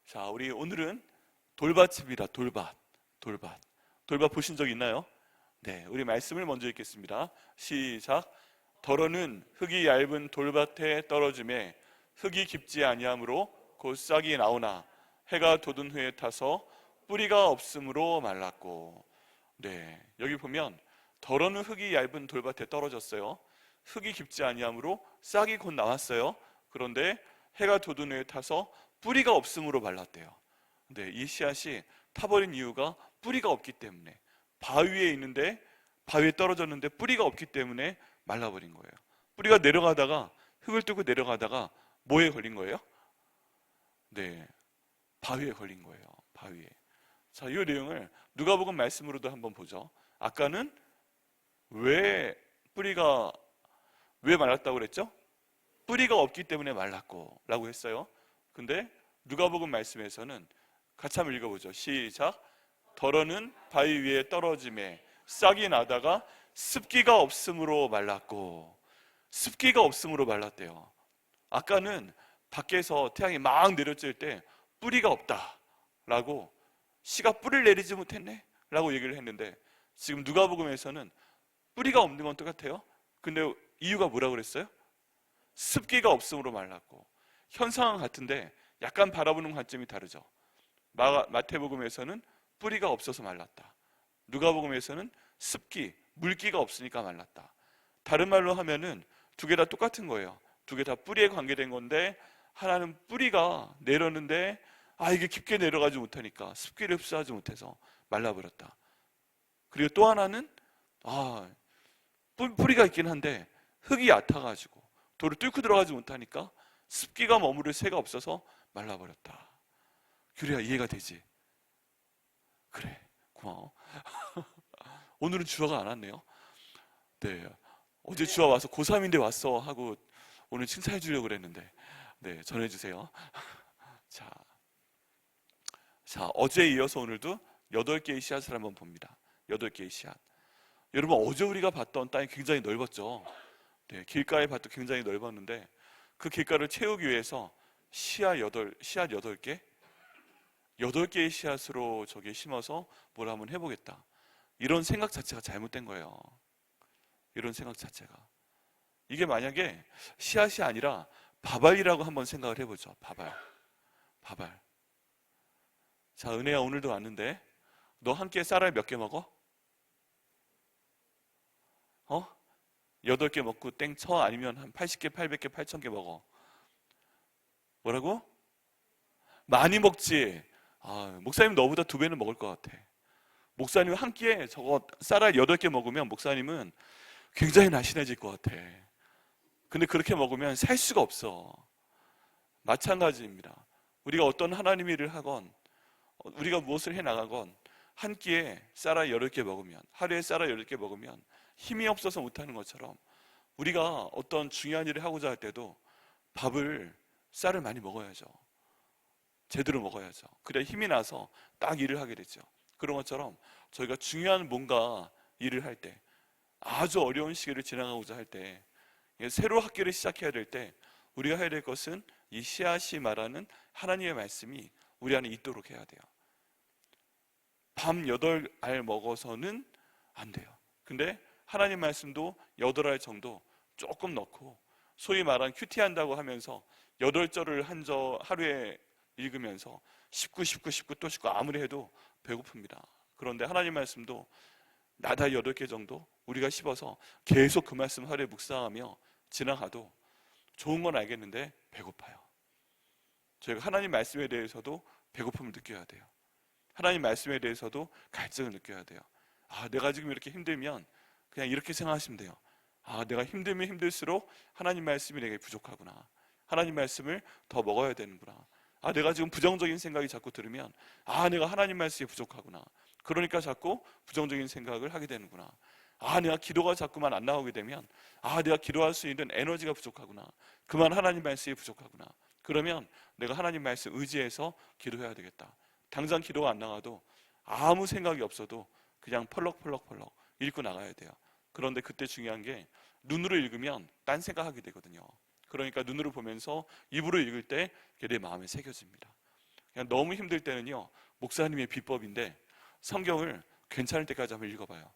자, 우리 오늘은 돌밭입니다. 돌밭 보신 적 있나요? 네, 우리 말씀을 먼저 읽겠습니다. 시작. 더러는 흙이 얇은 돌밭에 떨어짐에 흙이 깊지 아니하므로 곧 싹이 나오나 해가 돋은 후에 타서 뿌리가 없으므로 말랐고. 네, 여기 보면 더러는 흙이 얇은 돌밭에 떨어졌어요. 흙이 깊지 아니하므로 싹이 곧 나왔어요. 그런데 해가 돋은 후에 타서 뿌리가 없으므로 말랐대요. 네, 이 씨앗이 타버린 이유가 뿌리가 없기 때문에, 바위에 있는데 바위에 떨어졌는데 뿌리가 없기 때문에 말라버린 거예요. 뿌리가 내려가다가, 흙을 뚫고 내려가다가 뭐에 걸린 거예요? 네, 바위에 걸린 거예요. 바위에. 자, 이 내용을 누가복음 말씀으로도 한번 보죠. 아까는 왜 말랐다고 그랬죠? 뿌리가 없기 때문에 말랐고 라고 했어요. 근데 누가복음 말씀에서는 같이 한번 읽어보죠. 시작. 더러는 바위 위에 떨어짐에 싹이 나다가 습기가 없으므로 말랐고. 습기가 없으므로 말랐대요. 아까는 밖에서 태양이 막 내려질 때 뿌리가 없다 라고, 씨가 뿌리를 내리지 못했네 라고 얘기를 했는데, 지금 누가복음에서는 뿌리가 없는 건 똑같아요. 근데 이유가 뭐라고 그랬어요? 습기가 없으므로 말랐고. 현상은 같은데 약간 바라보는 관점이 다르죠. 마태복음에서는 뿌리가 없어서 말랐다. 누가복음에서는 습기, 물기가 없으니까 말랐다. 다른 말로 하면은 두 개 다 똑같은 거예요. 두 개 다 뿌리에 관계된 건데, 하나는 뿌리가 내렸는데 이게 깊게 내려가지 못하니까 습기를 흡수하지 못해서 말라버렸다. 그리고 또 하나는 뿌리가 있긴 한데 흙이 얕아가지고 돌을 뚫고 들어가지 못하니까 습기가 머무를 새가 없어서 말라버렸다. 그래야 이해가 되지. 그래, 고마워. 오늘은 주아가 안 왔네요. 네, 어제 주아 와서 고3인데 왔어 하고 오늘 칭찬해 주려고 그랬는데, 네, 전해주세요. 자, 어제에 이어서 오늘도 8개의 씨앗을 한번 봅니다. 8개의 씨앗. 여러분, 어제 우리가 봤던 땅이 굉장히 넓었죠. 네, 길가의 밭도 굉장히 넓었는데 그 길가를 채우기 위해서 씨앗 8개? 8개의 씨앗으로 저기에 심어서 뭘 한번 해보겠다. 이런 생각 자체가 잘못된 거예요. 이런 생각 자체가. 이게 만약에 씨앗이 아니라 밥알이라고 한번 생각을 해보죠. 밥알. 자, 은혜야, 오늘도 왔는데 너 한 끼에 쌀알 몇 개 먹어? 8개 먹고 땡 쳐? 아니면 한 80개, 800개, 8000개 먹어? 뭐라고? 많이 먹지. 목사님 너보다 2배는 먹을 것 같아. 목사님 한 끼에 저거 쌀알 8개 먹으면 목사님은 굉장히 날씬해질 것 같아. 근데 그렇게 먹으면 살 수가 없어. 마찬가지입니다. 우리가 어떤 하나님의 일을 하건, 우리가 무엇을 해나가건 한 끼에 쌀알 8개 먹으면, 하루에 쌀알 8개 먹으면 힘이 없어서 못하는 것처럼, 우리가 어떤 중요한 일을 하고자 할 때도 쌀을 많이 먹어야죠. 제대로 먹어야죠. 그래야 힘이 나서 딱 일을 하게 되죠. 그런 것처럼 저희가 중요한 뭔가 일을 할 때, 아주 어려운 시기를 지나가고자 할 때, 새로 학기를 시작해야 될 때 우리가 해야 될 것은 이 씨앗이 말하는 하나님의 말씀이 우리 안에 있도록 해야 돼요. 밤 8알 먹어서는 안 돼요. 근데 하나님 말씀도 8알 정도 조금 넣고, 소위 말한 큐티한다고 하면서 8절을 하루에 읽으면서 19 또 19 아무리 해도 배고픕니다. 그런데 하나님 말씀도 나달 8개 정도 우리가 씹어서 계속 그 말씀 하루에 묵상하며 지나가도 좋은 건 알겠는데 배고파요. 저희가 하나님 말씀에 대해서도 배고픔을 느껴야 돼요. 하나님 말씀에 대해서도 갈증을 느껴야 돼요. 내가 지금 이렇게 힘들면 그냥 이렇게 생각하시면 돼요. 내가 힘들면 힘들수록 하나님 말씀이 내게 부족하구나. 하나님 말씀을 더 먹어야 되는구나. 내가 지금 부정적인 생각이 자꾸 들으면 내가 하나님 말씀이 부족하구나. 그러니까 자꾸 부정적인 생각을 하게 되는구나. 내가 기도가 자꾸만 안 나오게 되면 내가 기도할 수 있는 에너지가 부족하구나. 그만 하나님 말씀이 부족하구나. 그러면 내가 하나님 말씀 의지해서 기도해야 되겠다. 당장 기도가 안 나가도 아무 생각이 없어도 그냥 펄럭 읽고 나가야 돼요. 그런데 그때 중요한 게 눈으로 읽으면 딴 생각하게 되거든요. 그러니까 눈으로 보면서 입으로 읽을 때 그게 내 마음에 새겨집니다. 그냥 너무 힘들 때는요, 목사님의 비법인데 성경을 괜찮을 때까지 한번 읽어봐요.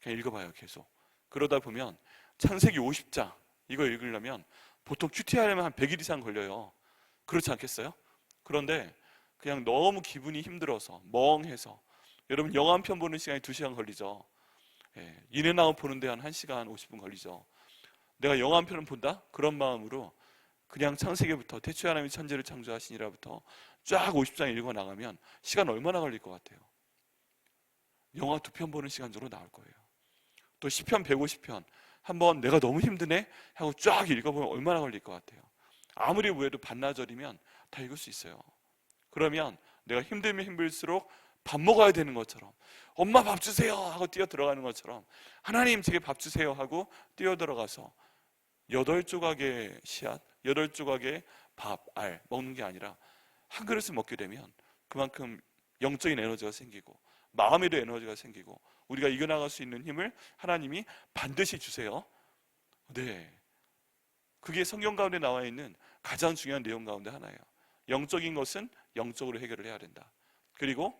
그냥 읽어봐요, 계속. 그러다 보면 창세기 50장 이거 읽으려면 보통 큐티하려면 한 100일 이상 걸려요. 그렇지 않겠어요? 그런데 그냥 너무 기분이 힘들어서 멍해서, 여러분 영화 한 편 보는 시간이 2시간 걸리죠. 인앤아웃 보는데 한 1시간 50분 걸리죠. 내가 영화 한 편을 본다? 그런 마음으로 그냥 창세기부터 태초에 하나님이 천지를 창조하시니라부터 쫙 50장 읽어 나가면 시간 얼마나 걸릴 것 같아요? 영화 2편 보는 시간 정도 나올 거예요. 또 시편 150편 한번 내가 너무 힘드네 하고 쫙 읽어보면 얼마나 걸릴 것 같아요? 아무리 우해도 반나절이면 다 읽을 수 있어요. 그러면 내가 힘들면 힘들수록 밥 먹어야 되는 것처럼, 엄마 밥 주세요 하고 뛰어 들어가는 것처럼, 하나님 제게 밥 주세요 하고 뛰어 들어가서 8조각의 씨앗, 8조각의 밥, 알 먹는 게 아니라 한 그릇을 먹게 되면 그만큼 영적인 에너지가 생기고 마음에도 에너지가 생기고 우리가 이겨나갈 수 있는 힘을 하나님이 반드시 주세요. 네, 그게 성경 가운데 나와 있는 가장 중요한 내용 가운데 하나예요. 영적인 것은 영적으로 해결을 해야 된다. 그리고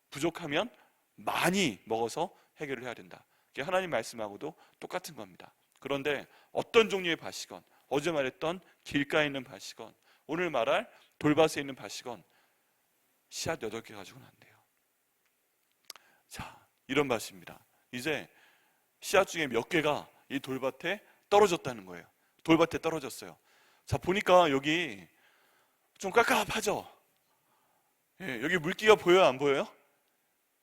부족하면 많이 먹어서 해결을 해야 된다. 그게 하나님 말씀하고도 똑같은 겁니다. 그런데 어떤 종류의 밭이건, 어제 말했던 길가에 있는 밭이건, 오늘 말할 돌밭에 있는 밭이건 씨앗 8개 가지고는 안 돼요. 자, 이런 밭입니다. 이제 씨앗 중에 몇 개가 이 돌밭에 떨어졌다는 거예요. 돌밭에 떨어졌어요. 자, 보니까 여기 좀 깝깝하죠? 여기 물기가 보여요, 안 보여요?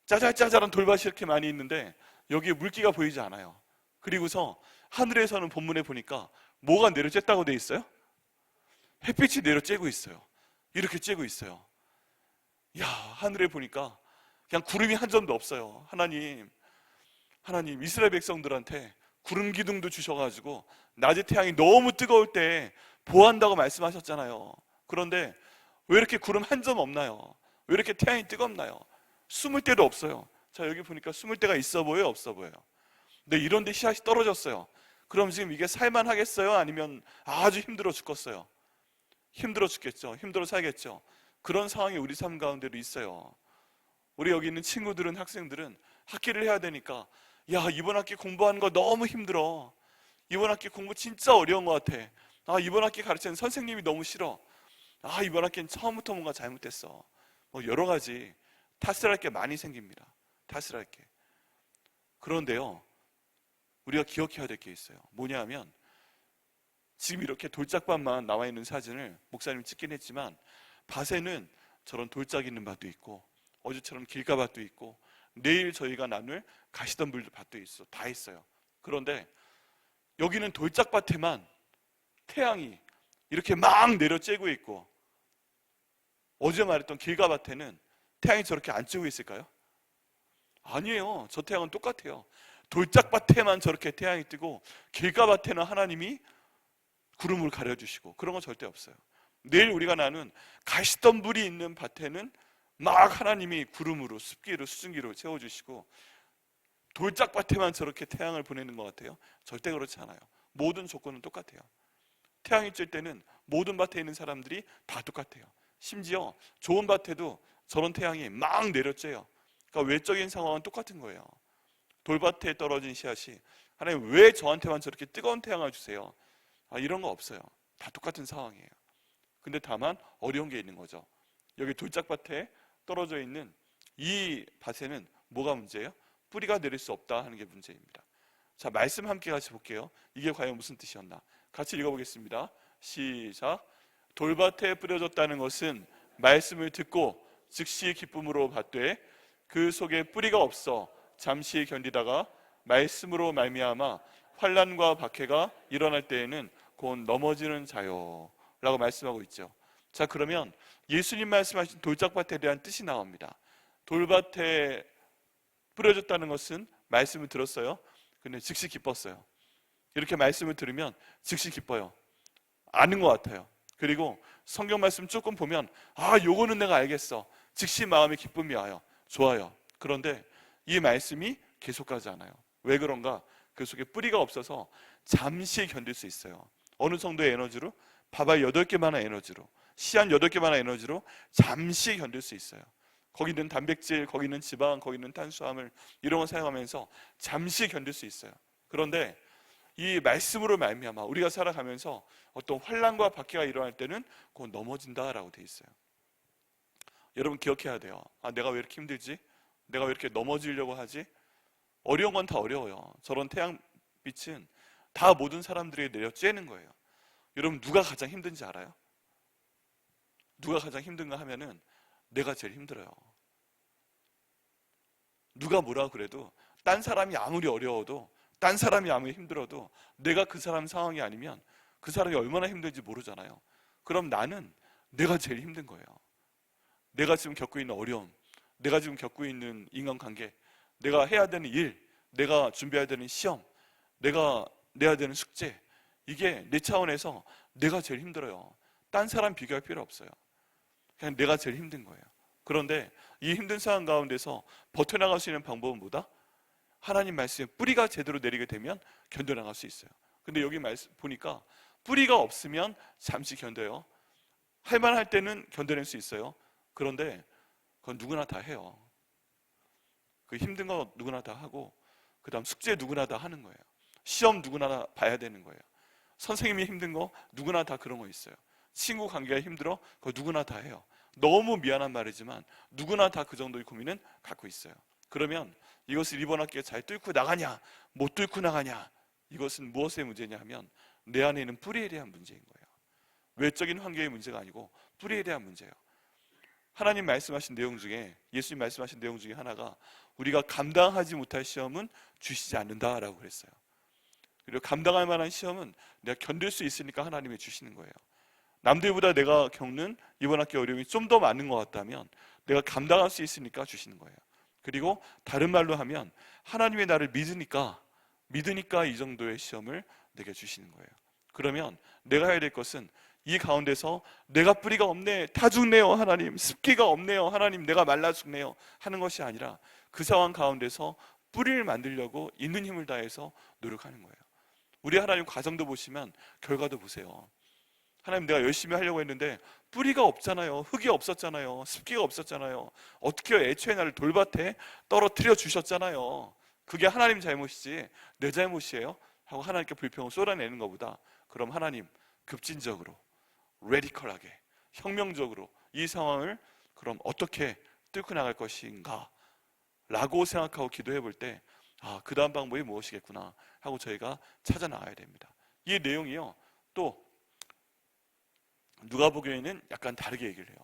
짜잘짜잘한 돌밭이 이렇게 많이 있는데 여기에 물기가 보이지 않아요. 그리고서 하늘에서는 본문에 보니까 뭐가 내려쬐다고 돼 있어요? 햇빛이 내려쬐고 있어요. 이렇게 쬐고 있어요. 야, 하늘에 보니까 그냥 구름이 한 점도 없어요. 하나님 이스라엘 백성들한테 구름 기둥도 주셔가지고 낮에 태양이 너무 뜨거울 때 보호한다고 말씀하셨잖아요. 그런데 왜 이렇게 구름 한 점 없나요? 왜 이렇게 태양이 뜨겁나요? 숨을 데도 없어요. 자, 여기 보니까 숨을 데가 있어 보여요, 없어 보여요? 근데 이런 데 씨앗이 떨어졌어요. 그럼 지금 이게 살만하겠어요? 아니면 아주 힘들어 죽겠어요? 힘들어 죽겠죠. 힘들어 살겠죠. 그런 상황이 우리 삶 가운데도 있어요. 우리 여기 있는 친구들은, 학생들은 학기를 해야 되니까, 야, 이번 학기 공부하는 거 너무 힘들어. 이번 학기 공부 진짜 어려운 것 같아. 아, 이번 학기 가르치는 선생님이 너무 싫어. 아, 이번 학기는 처음부터 뭔가 잘못됐어. 뭐 여러 가지 탓을 할 게 많이 생깁니다. 탓을 할 게. 그런데요, 우리가 기억해야 될 게 있어요. 뭐냐 하면, 지금 이렇게 돌짝밭만 나와 있는 사진을 목사님이 찍긴 했지만 밭에는 저런 돌짝 있는 밭도 있고, 어제처럼 길가밭도 있고, 내일 저희가 나눌 가시덤불 밭도 있어. 다 있어요. 그런데 여기는 돌짝밭에만 태양이 이렇게 막 내려쬐고 있고, 어제 말했던 길가밭에는 태양이 저렇게 안 쬐고 있을까요? 아니에요. 저 태양은 똑같아요. 돌짝밭에만 저렇게 태양이 뜨고 길가밭에는 하나님이 구름을 가려주시고, 그런 건 절대 없어요. 내일 우리가 나눈 가시덤불이 있는 밭에는 막 하나님이 구름으로, 습기로, 수증기로 채워주시고, 돌짝밭에만 저렇게 태양을 보내는 것 같아요? 절대 그렇지 않아요. 모든 조건은 똑같아요. 태양이 뜰 때는 모든 밭에 있는 사람들이 다 똑같아요. 심지어 좋은 밭에도 저런 태양이 막 내려쬐요. 그러니까 외적인 상황은 똑같은 거예요. 돌밭에 떨어진 씨앗이, 하나님 왜 저한테만 저렇게 뜨거운 태양을 주세요? 아, 이런 거 없어요. 다 똑같은 상황이에요. 근데 다만 어려운 게 있는 거죠. 여기 돌짝밭에 떨어져 있는 이 밭에는 뭐가 문제예요? 뿌리가 내릴 수 없다 하는 게 문제입니다. 자, 말씀 함께 같이 볼게요. 이게 과연 무슨 뜻이었나? 같이 읽어보겠습니다. 시작. 돌밭에 뿌려졌다는 것은 말씀을 듣고 즉시 기쁨으로 받되 그 속에 뿌리가 없어 잠시 견디다가 말씀으로 말미암아 환난과 박해가 일어날 때에는 곧 넘어지는 자요 라고 말씀하고 있죠. 자, 그러면 예수님 말씀하신 돌짝밭에 대한 뜻이 나옵니다. 돌밭에 뿌려졌다는 것은 말씀을 들었어요. 근데 즉시 기뻤어요. 이렇게 말씀을 들으면 즉시 기뻐요. 아는 것 같아요. 그리고 성경 말씀 조금 보면, 아, 요거는 내가 알겠어. 즉시 마음에 기쁨이 와요. 좋아요. 그런데 이 말씀이 계속하지 않아요. 왜 그런가? 그 속에 뿌리가 없어서 잠시 견딜 수 있어요. 어느 정도의 에너지로? 밥알 8개만한 에너지로. 씨앗 8개만한 에너지로 잠시 견딜 수 있어요. 거기 있는 단백질, 거기 있는 지방, 거기 있는 탄수화물 이런 거 사용하면서 잠시 견딜 수 있어요. 그런데 이 말씀으로 말미암아 우리가 살아가면서 어떤 환난과 박해가 일어날 때는 그건 넘어진다라고 돼 있어요. 여러분 기억해야 돼요. 내가 왜 이렇게 힘들지? 내가 왜 이렇게 넘어지려고 하지? 어려운 건 다 어려워요. 저런 태양빛은 다 모든 사람들에게 내려 쬐는 거예요. 여러분 누가 가장 힘든지 알아요? 누가 가장 힘든가 하면은 내가 제일 힘들어요. 누가 뭐라 그래도 딴 사람이 아무리 어려워도 딴 사람이 아무리 힘들어도 내가 그 사람 상황이 아니면 그 사람이 얼마나 힘든지 모르잖아요. 그럼 나는 내가 제일 힘든 거예요. 내가 지금 겪고 있는 어려움, 내가 지금 겪고 있는 인간관계, 내가 해야 되는 일, 내가 준비해야 되는 시험, 내가 내야 되는 숙제, 이게 내 차원에서 내가 제일 힘들어요. 딴 사람 비교할 필요 없어요. 그냥 내가 제일 힘든 거예요. 그런데 이 힘든 상황 가운데서 버텨나갈 수 있는 방법은 뭐다? 하나님 말씀에 뿌리가 제대로 내리게 되면 견뎌나갈 수 있어요. 근데 여기 말씀 보니까 뿌리가 없으면 잠시 견뎌요. 할만할 때는 견뎌낼 수 있어요. 그런데 그건 누구나 다 해요. 그 힘든 거 누구나 다 하고, 그 다음 숙제 누구나 다 하는 거예요. 시험 누구나 봐야 되는 거예요. 선생님이 힘든 거 누구나 다 그런 거 있어요. 친구 관계가 힘들어? 그거 누구나 다 해요. 너무 미안한 말이지만 누구나 다 그 정도의 고민은 갖고 있어요. 그러면 이것을 이번 학기에 잘 뚫고 나가냐, 못 뚫고 나가냐, 이것은 무엇의 문제냐 하면 내 안에 있는 뿌리에 대한 문제인 거예요. 외적인 환경의 문제가 아니고 뿌리에 대한 문제예요. 하나님 말씀하신 내용 중에, 예수님 말씀하신 내용 중에 하나가 우리가 감당하지 못할 시험은 주시지 않는다라고 그랬어요. 그리고 감당할 만한 시험은 내가 견딜 수 있으니까 하나님이 주시는 거예요. 남들보다 내가 겪는 이번 학기 어려움이 좀 더 많은 것 같다면 내가 감당할 수 있으니까 주시는 거예요. 그리고 다른 말로 하면 하나님의 나를 믿으니까 이 정도의 시험을 내게 주시는 거예요. 그러면 내가 해야 될 것은 이 가운데서 내가 뿌리가 없네, 다 죽네요 하나님, 습기가 없네요 하나님, 내가 말라 죽네요 하는 것이 아니라 그 상황 가운데서 뿌리를 만들려고 있는 힘을 다해서 노력하는 거예요. 우리 하나님 과정도 보시면 결과도 보세요. 하나님 내가 열심히 하려고 했는데 뿌리가 없잖아요. 흙이 없었잖아요. 습기가 없었잖아요. 어떻게 애초에 나를 돌밭에 떨어뜨려 주셨잖아요. 그게 하나님 잘못이지 내 잘못이에요? 하고 하나님께 불평을 쏟아내는 것보다, 그럼 하나님 급진적으로, 레디컬하게, 혁명적으로 이 상황을 그럼 어떻게 뚫고 나갈 것인가 라고 생각하고 기도해 볼 때, 그 다음 방법이 무엇이겠구나 하고 저희가 찾아 나가야 됩니다. 이 내용이요, 또 누가복음에는 약간 다르게 얘기를 해요.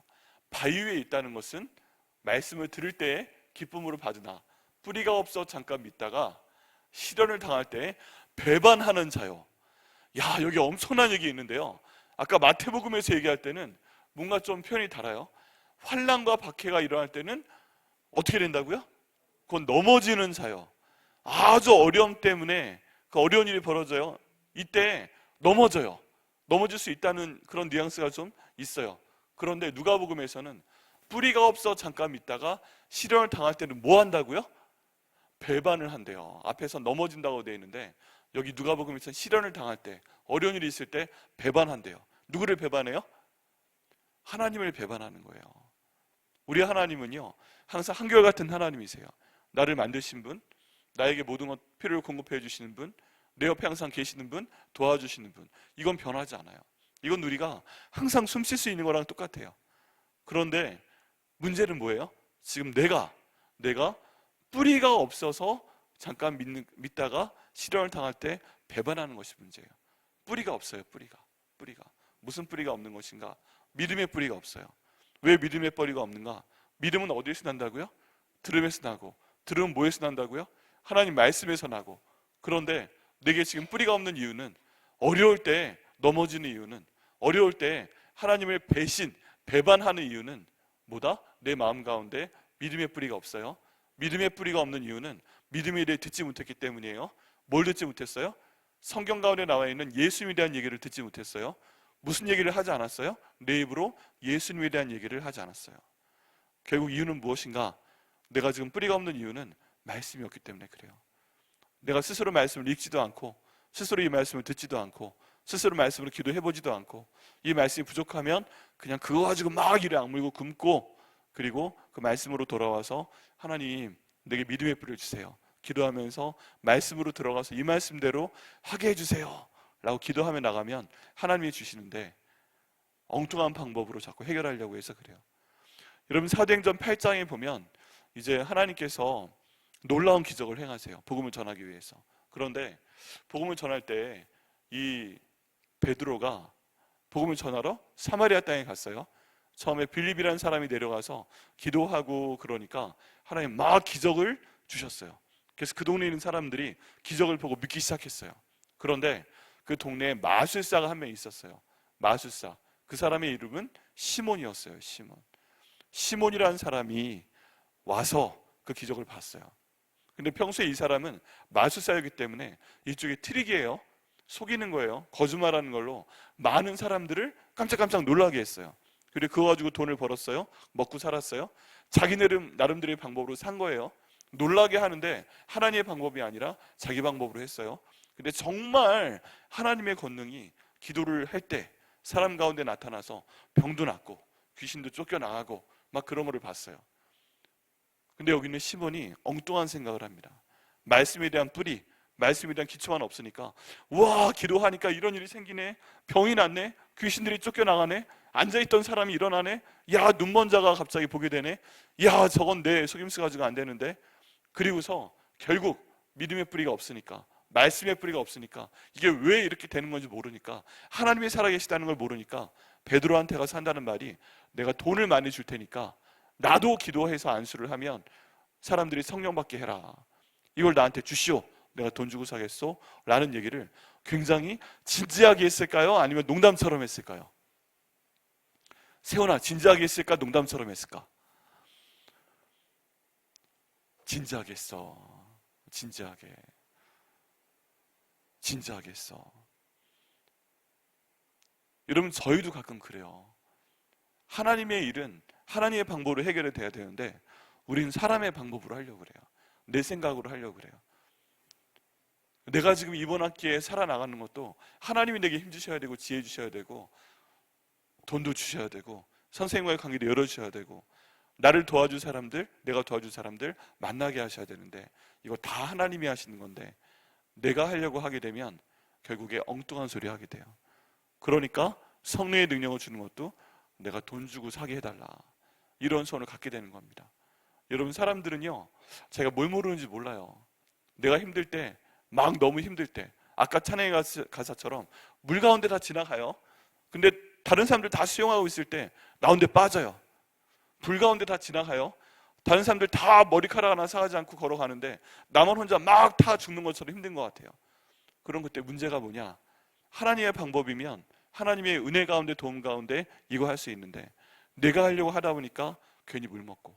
바위 위에 있다는 것은 말씀을 들을 때 기쁨으로 받으나 뿌리가 없어 잠깐 믿다가 시련을 당할 때 배반하는 자요. 야, 여기 엄청난 얘기 있는데요. 아까 마태복음에서 얘기할 때는 뭔가 좀 표현이 달라요. 환난과 박해가 일어날 때는 어떻게 된다고요? 그건 넘어지는 자요. 아주 어려움 때문에 그 어려운 일이 벌어져요. 이때 넘어져요. 넘어질 수 있다는 그런 뉘앙스가 좀 있어요. 그런데 누가복음에서는 뿌리가 없어 잠깐 믿다가 시련을 당할 때는 뭐 한다고요? 배반을 한대요. 앞에서 넘어진다고 되어 있는데 여기 누가복음에서는 시련을 당할 때, 어려운 일이 있을 때 배반한대요. 누구를 배반해요? 하나님을 배반하는 거예요. 우리 하나님은요 항상 한결같은 하나님이세요. 나를 만드신 분, 나에게 모든 것 필요를 공급해 주시는 분, 내 옆에 항상 계시는 분, 도와주시는 분, 이건 변하지 않아요. 이건 우리가 항상 숨 쉴 수 있는 거랑 똑같아요. 그런데 문제는 뭐예요? 지금 내가 뿌리가 없어서 잠깐 믿다가 시련을 당할 때 배반하는 것이 문제예요. 뿌리가 없어요. 뿌리가 무슨 뿌리가 없는 것인가? 믿음의 뿌리가 없어요. 왜 믿음의 뿌리가 없는가? 믿음은 어디에서 난다고요? 들음에서 나고, 들음은 뭐에서 난다고요? 하나님 말씀에서 나고. 그런데 내게 지금 뿌리가 없는 이유는, 어려울 때 넘어지는 이유는, 어려울 때 하나님을 배반하는 이유는 뭐다? 내 마음 가운데 믿음의 뿌리가 없어요. 믿음의 뿌리가 없는 이유는 믿음에 대해 듣지 못했기 때문이에요. 뭘 듣지 못했어요? 성경 가운데 나와 있는 예수님에 대한 얘기를 듣지 못했어요. 무슨 얘기를 하지 않았어요? 내 입으로 예수님에 대한 얘기를 하지 않았어요. 결국 이유는 무엇인가? 내가 지금 뿌리가 없는 이유는 말씀이 없기 때문에 그래요. 내가 스스로 말씀을 읽지도 않고, 스스로 이 말씀을 듣지도 않고, 스스로 말씀으로 기도해보지도 않고, 이 말씀이 부족하면 그냥 그거 가지고 막 이를 악물고 굶고, 그리고 그 말씀으로 돌아와서 하나님 내게 믿음의 뿌리를 주세요, 기도하면서 말씀으로 들어가서 이 말씀대로 하게 해주세요 라고 기도하며 나가면 하나님이 주시는데, 엉뚱한 방법으로 자꾸 해결하려고 해서 그래요. 여러분, 사도행전 8장에 보면 이제 하나님께서 놀라운 기적을 행하세요, 복음을 전하기 위해서. 그런데 복음을 전할 때 이 베드로가 복음을 전하러 사마리아 땅에 갔어요. 처음에 빌립이라는 사람이 내려가서 기도하고 그러니까 하나님 막 기적을 주셨어요. 그래서 그 동네에 있는 사람들이 기적을 보고 믿기 시작했어요. 그런데 그 동네에 마술사가 한 명 있었어요. 마술사. 그 사람의 이름은 시몬이었어요. 시몬이라는 사람이 와서 그 기적을 봤어요. 근데 평소에 이 사람은 마술사였기 때문에 이쪽에 트릭이에요. 속이는 거예요. 거짓말하는 걸로 많은 사람들을 깜짝깜짝 놀라게 했어요. 그리고 그거 가지고 돈을 벌었어요. 먹고 살았어요. 자기 나름대로의 방법으로 산 거예요. 놀라게 하는데 하나님의 방법이 아니라 자기 방법으로 했어요. 근데 정말 하나님의 권능이 기도를 할 때 사람 가운데 나타나서 병도 낫고 귀신도 쫓겨나가고 막 그런 거를 봤어요. 근데 여기는 시몬이 엉뚱한 생각을 합니다. 말씀에 대한 뿌리, 말씀에 대한 기초만 없으니까, 와, 기도하니까 이런 일이 생기네, 병이 낫네, 귀신들이 쫓겨나가네, 앉아있던 사람이 일어나네, 야, 눈먼 자가 갑자기 보게 되네, 야, 저건 내 속임수 가지고 안 되는데. 그리고서 결국 믿음의 뿌리가 없으니까, 말씀의 뿌리가 없으니까, 이게 왜 이렇게 되는 건지 모르니까, 하나님이 살아계시다는 걸 모르니까 베드로한테 가서 한다는 말이, 내가 돈을 많이 줄 테니까 나도 기도해서 안수를 하면 사람들이 성령 받게 해라, 이걸 나한테 주시오, 내가 돈 주고 사겠소 라는 얘기를 굉장히 진지하게 했을까요? 아니면 농담처럼 했을까요? 세훈아, 진지하게 했을까? 농담처럼 했을까? 진지하게 했어. 진지하게 했어. 여러분, 저희도 가끔 그래요. 하나님의 일은 하나님의 방법으로 해결이 돼야 되는데 우린 사람의 방법으로 하려고 그래요. 내 생각으로 하려고 그래요. 내가 지금 이번 학기에 살아나가는 것도 하나님이 내게 힘 주셔야 되고 지혜 주셔야 되고 돈도 주셔야 되고 선생님과의 관계도 열어주셔야 되고 나를 도와줄 사람들, 내가 도와줄 사람들 만나게 하셔야 되는데, 이거 다 하나님이 하시는 건데 내가 하려고 하게 되면 결국에 엉뚱한 소리 하게 돼요. 그러니까 성령의 능력을 주는 것도 내가 돈 주고 사게 해달라, 이런 소원을 갖게 되는 겁니다. 여러분, 사람들은요, 제가 뭘 모르는지 몰라요. 내가 힘들 때, 막 너무 힘들 때, 아까 찬양의 가사처럼 물 가운데 다 지나가요. 근데 다른 사람들 다 수영하고 있을 때 나 혼자 빠져요. 불 가운데 다 지나가요. 다른 사람들 다 머리카락 하나 상하지 않고 걸어가는데 나만 혼자 막 다 죽는 것처럼 힘든 것 같아요. 그럼 그때 문제가 뭐냐? 하나님의 방법이면 하나님의 은혜 가운데, 도움 가운데 이거 할 수 있는데, 내가 하려고 하다 보니까 괜히 물 먹고,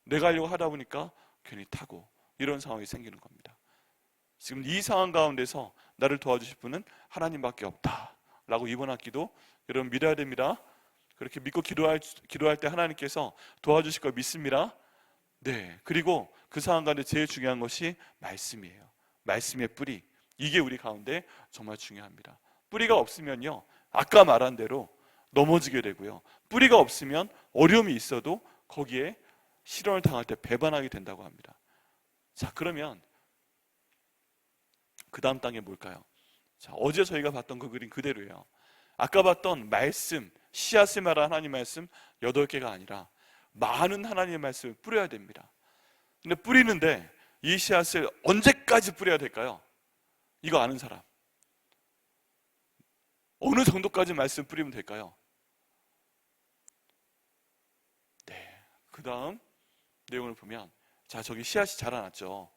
내가 하려고 하다 보니까 괜히 타고, 이런 상황이 생기는 겁니다. 지금 이 상황 가운데서 나를 도와주실 분은 하나님밖에 없다 라고 이번 학기도 여러분 믿어야 됩니다. 그렇게 믿고 기도할 때 하나님께서 도와주실 걸 믿습니다. 네, 그리고 그 상황 가운데 제일 중요한 것이 말씀이에요. 말씀의 뿌리, 이게 우리 가운데 정말 중요합니다. 뿌리가 없으면요, 아까 말한 대로 넘어지게 되고요, 뿌리가 없으면 어려움이 있어도 거기에 시련을 당할 때 배반하게 된다고 합니다. 자, 그러면 그 다음 단계 뭘까요? 자, 어제 저희가 봤던 그 그림 그대로예요. 아까 봤던 말씀, 씨앗을 말한 하나님 말씀 8개가 아니라 많은 하나님의 말씀을 뿌려야 됩니다. 근데 뿌리는데 이 씨앗을 언제까지 뿌려야 될까요? 이거 아는 사람, 어느 정도까지 말씀 뿌리면 될까요? 네, 그 다음 내용을 보면, 자, 저기 씨앗이 자라났죠.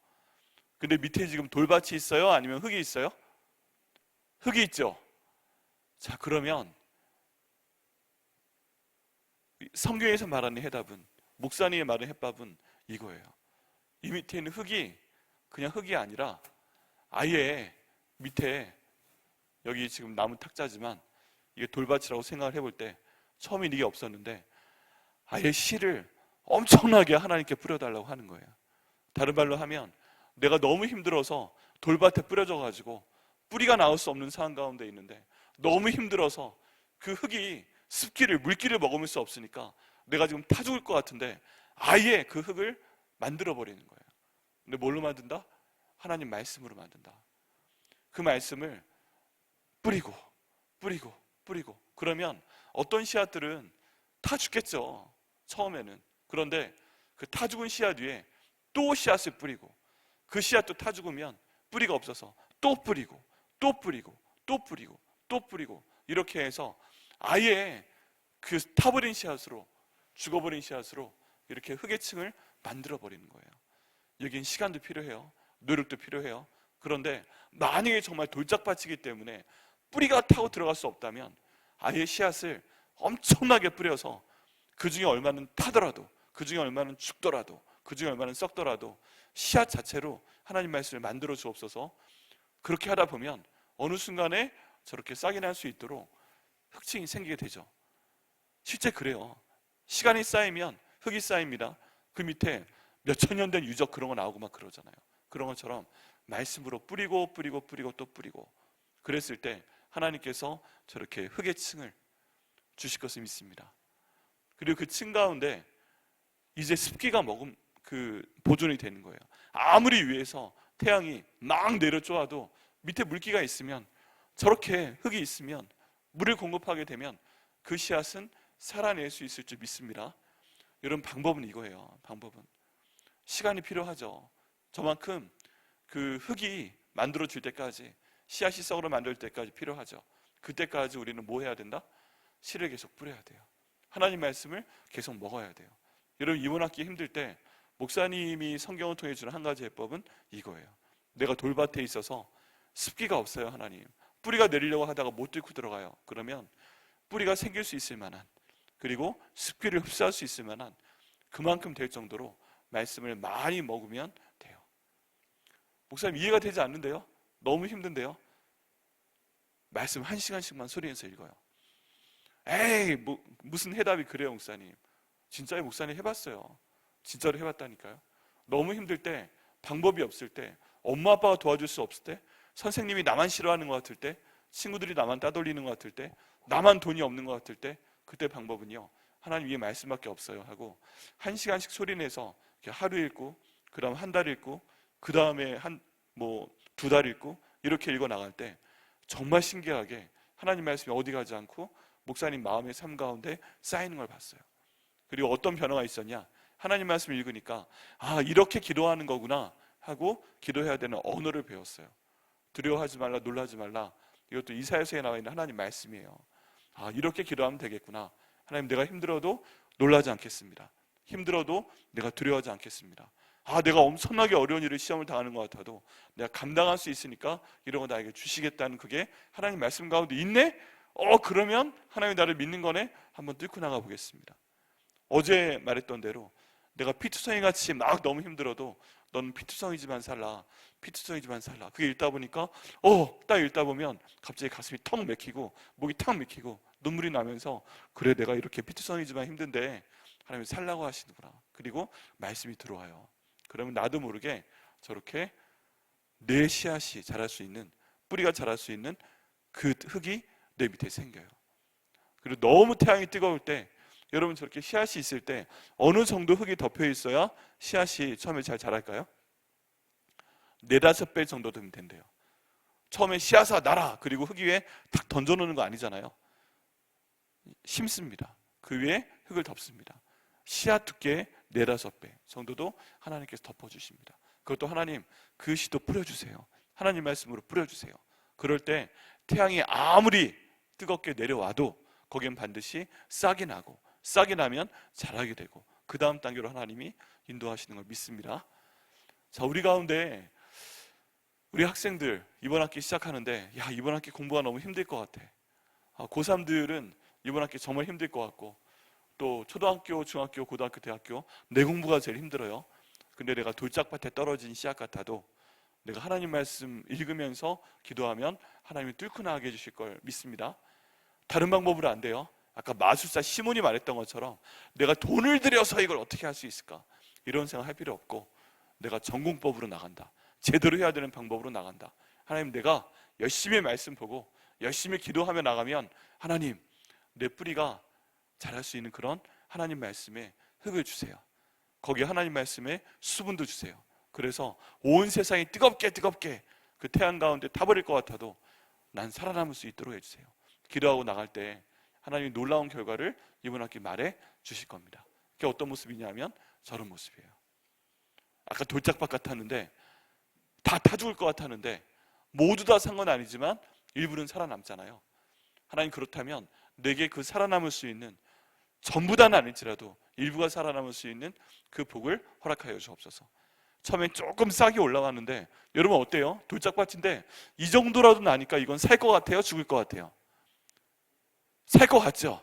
근데 밑에 지금 돌밭이 있어요? 아니면 흙이 있어요? 흙이 있죠. 자, 그러면 성경에서 말하는 해답은, 목사님이 말하는 해답은 이거예요. 이 밑에 있는 흙이 그냥 흙이 아니라 아예 밑에, 여기 지금 나무 탁자지만 이게 돌밭이라고 생각을 해볼 때 처음엔 이게 없었는데 아예 씨를 엄청나게 하나님께 뿌려달라고 하는 거예요. 다른 말로 하면, 내가 너무 힘들어서 돌밭에 뿌려져 가지고 뿌리가 나올 수 없는 상황 가운데 있는데 너무 힘들어서 그 흙이 습기를, 물기를 머금을 수 없으니까 내가 지금 타 죽을 것 같은데 아예 그 흙을 만들어 버리는 거예요. 근데 뭘로 만든다? 하나님 말씀으로 만든다. 그 말씀을 뿌리고 뿌리고 뿌리고, 그러면 어떤 씨앗들은 타 죽겠죠, 처음에는. 그런데 그 타 죽은 씨앗 위에 또 씨앗을 뿌리고, 그 씨앗도 타 죽으면 뿌리가 없어서 또 뿌리고 또 뿌리고 또 뿌리고 또 뿌리고, 이렇게 해서 아예 그 타버린 씨앗으로, 죽어버린 씨앗으로 이렇게 흙의 층을 만들어 버리는 거예요. 여긴 시간도 필요해요, 노력도 필요해요. 그런데 만약에 정말 돌짝밭이기 때문에 뿌리가 타고 들어갈 수 없다면 아예 씨앗을 엄청나게 뿌려서 그 중에 얼마는 타더라도, 그 중에 얼마는 죽더라도, 그 중에 얼마는 썩더라도 씨앗 자체로 하나님 말씀을 만들어 주옵소서. 그렇게 하다 보면 어느 순간에 저렇게 싹이 날 수 있도록 흙층이 생기게 되죠. 실제 그래요. 시간이 쌓이면 흙이 쌓입니다. 그 밑에 몇천 년 된 유적 그런 거 나오고 막 그러잖아요. 그런 것처럼 말씀으로 뿌리고 뿌리고 뿌리고 또 뿌리고, 그랬을 때 하나님께서 저렇게 흙의 층을 주실 것을 믿습니다. 그리고 그 층 가운데 이제 습기가 머금 그 보존이 되는 거예요. 아무리 위에서 태양이 막 내려쬐어도 밑에 물기가 있으면, 저렇게 흙이 있으면, 물을 공급하게 되면 그 씨앗은 살아낼 수 있을 줄 믿습니다. 여러분, 방법은 이거예요. 방법은 시간이 필요하죠. 저만큼 그 흙이 만들어질 때까지, 씨앗이 썩으로 만들 때까지 필요하죠. 그때까지 우리는 뭐 해야 된다? 씨를 계속 뿌려야 돼요. 하나님 말씀을 계속 먹어야 돼요. 여러분, 이번 학기 힘들 때 목사님이 성경을 통해 주는 한 가지 해법은 이거예요. 내가 돌밭에 있어서 습기가 없어요. 하나님, 뿌리가 내리려고 하다가 못 뚫고 들어가요. 그러면 뿌리가 생길 수 있을 만한, 그리고 습기를 흡수할 수 있을 만한 그만큼 될 정도로 말씀을 많이 먹으면 돼요. 목사님, 이해가 되지 않는데요? 너무 힘든데요? 말씀 1시간씩만 소리내서 읽어요. 에이, 무슨 해답이 그래요, 목사님. 진짜요, 목사님 해봤어요. 진짜로 해봤다니까요. 너무 힘들 때, 방법이 없을 때, 엄마 아빠가 도와줄 수 없을 때, 선생님이 나만 싫어하는 것 같을 때, 친구들이 나만 따돌리는 것 같을 때, 나만 돈이 없는 것 같을 때, 그때 방법은요, 하나님 위에 말씀밖에 없어요 하고 1시간씩 소리내서 하루 읽고, 그 다음 한 달 읽고, 그 다음에 2달 읽고, 이렇게 읽어 나갈 때 정말 신기하게 하나님 말씀이 어디 가지 않고 목사님 마음의 삶 가운데 쌓이는 걸 봤어요. 그리고 어떤 변화가 있었냐? 하나님 말씀을 읽으니까 이렇게 기도하는 거구나 하고 기도해야 되는 언어를 배웠어요. 두려워하지 말라, 놀라지 말라. 이것도 이사야서에 나와 있는 하나님 말씀이에요. 이렇게 기도하면 되겠구나. 하나님, 내가 힘들어도 놀라지 않겠습니다. 힘들어도 내가 두려워하지 않겠습니다. 내가 엄청나게 어려운 일을, 시험을 당하는 것 같아도 내가 감당할 수 있으니까 이런 거 나에게 주시겠다는, 그게 하나님 말씀 가운데 있네? 그러면 하나님이 나를 믿는 거네? 한번 뚫고 나가 보겠습니다. 어제 말했던 대로 내가 피투성이 같이 막 너무 힘들어도 너는 피투성이지만 살라, 피투성이지만 살라. 그게 읽다 보니까 딱 읽다 보면 갑자기 가슴이 턱 막히고 목이 탁 막히고 눈물이 나면서, 그래, 내가 이렇게 피투성이지만 힘든데 하나님이 살라고 하시는구나. 그리고 말씀이 들어와요. 그러면 나도 모르게 저렇게 내 씨앗이 자랄 수 있는, 뿌리가 자랄 수 있는 그 흙이 내 밑에 생겨요. 그리고 너무 태양이 뜨거울 때, 여러분, 저렇게 씨앗이 있을 때 어느 정도 흙이 덮여 있어야 씨앗이 처음에 잘 자랄까요? 4-5배 정도 되면 된대요. 처음에 씨앗아 나라, 그리고 흙 위에 탁 던져놓는 거 아니잖아요. 심습니다. 그 위에 흙을 덮습니다. 씨앗 두께의 4-5배 정도도 하나님께서 덮어주십니다. 그것도 하나님, 그 씨도 뿌려주세요. 하나님 말씀으로 뿌려주세요. 그럴 때 태양이 아무리 뜨겁게 내려와도 거기엔 반드시 싹이 나고, 싹이 나면 자라게 되고, 그 다음 단계로 하나님이 인도하시는 걸 믿습니다. 자, 우리 가운데 우리 학생들 이번 학기 시작하는데, 이번 학기 공부가 너무 힘들 것 같아. 고3들은 이번 학기 정말 힘들 것 같고, 또 초등학교, 중학교, 고등학교, 대학교 내 공부가 제일 힘들어요. 근데 내가 돌짝밭에 떨어진 씨앗 같아도 내가 하나님 말씀 읽으면서 기도하면 하나님이 뚫고 나가게 해주실 걸 믿습니다. 다른 방법으로 안 돼요. 아까 마술사 시몬이 말했던 것처럼 내가 돈을 들여서 이걸 어떻게 할 수 있을까, 이런 생각 할 필요 없고, 내가 전공법으로 나간다, 제대로 해야 되는 방법으로 나간다. 하나님, 내가 열심히 말씀 보고 열심히 기도하며 나가면 하나님, 내 뿌리가 자랄 수 있는 그런 하나님 말씀에 흙을 주세요. 거기에 하나님 말씀에 수분도 주세요. 그래서 온 세상이 뜨겁게 그 태양 가운데 타버릴 것 같아도 난 살아남을 수 있도록 해주세요. 기도하고 나갈 때 하나님이 놀라운 결과를 이번 학기 말에 주실 겁니다. 그게 어떤 모습이냐면 저런 모습이에요. 아까 돌짝밭 같았는데 다 타 죽을 것 같았는데 모두 다 산 건 아니지만 일부는 살아남잖아요. 하나님, 그렇다면 내게 그 살아남을 수 있는, 전부 다는 아닐지라도 일부가 살아남을 수 있는 그 복을 허락하여 주옵소서. 처음엔 조금 싹이 올라왔는데 여러분 어때요? 돌짝밭인데 이 정도라도 나니까 이건 살 것 같아요? 죽을 것 같아요? 살 것 같죠?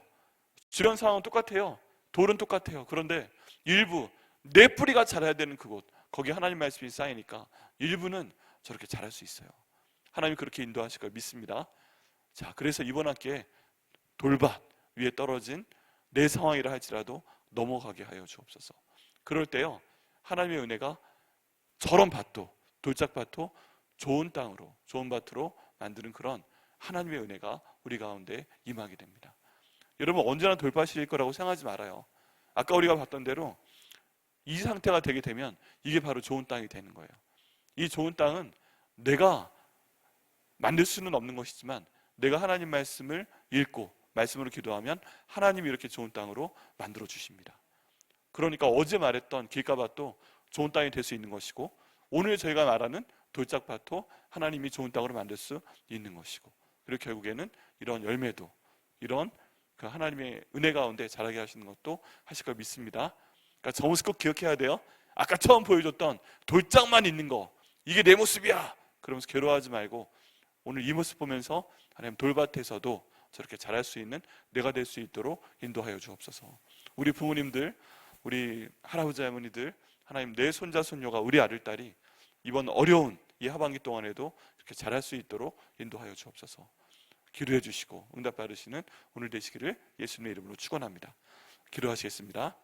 주변 상황은 똑같아요. 돌은 똑같아요. 그런데 일부, 내 뿌리가 자라야 되는 그곳, 거기 하나님 말씀이 쌓이니까 일부는 저렇게 자랄 수 있어요. 하나님이 그렇게 인도하실 걸 믿습니다. 자, 그래서 이번 학기에 돌밭 위에 떨어진 내 상황이라 할지라도 넘어가게 하여 주옵소서. 그럴 때요, 하나님의 은혜가 저런 밭도, 돌짝밭도 좋은 땅으로, 좋은 밭으로 만드는 그런 하나님의 은혜가 우리 가운데 임하게 됩니다. 여러분, 언제나 돌밭일 거라고 생각하지 말아요. 아까 우리가 봤던 대로 이 상태가 되게 되면 이게 바로 좋은 땅이 되는 거예요. 이 좋은 땅은 내가 만들 수는 없는 것이지만 내가 하나님 말씀을 읽고 말씀으로 기도하면 하나님이 이렇게 좋은 땅으로 만들어 주십니다. 그러니까 어제 말했던 길가밭도 좋은 땅이 될 수 있는 것이고, 오늘 저희가 말하는 돌짝밭도 하나님이 좋은 땅으로 만들 수 있는 것이고, 그리고 결국에는 이런 열매도, 이런 그 하나님의 은혜 가운데 자라게 하시는 것도 하실 걸 믿습니다. 그러니까 저 모습 꼭 기억해야 돼요. 아까 처음 보여줬던 돌짝만 있는 거, 이게 내 모습이야 그러면서 괴로워하지 말고 오늘 이 모습 보면서 하나님, 돌밭에서도 저렇게 자랄 수 있는 내가 될 수 있도록 인도하여 주옵소서. 우리 부모님들, 우리 할아버지 할머니들, 하나님, 내 손자 손녀가, 우리 아들 딸이 이번 어려운 이 하반기 동안에도 이렇게 자랄 수 있도록 인도하여 주옵소서. 기도해 주시고 응답 받으시는 오늘 되시기를 예수님의 이름으로 축원합니다. 기도하시겠습니다.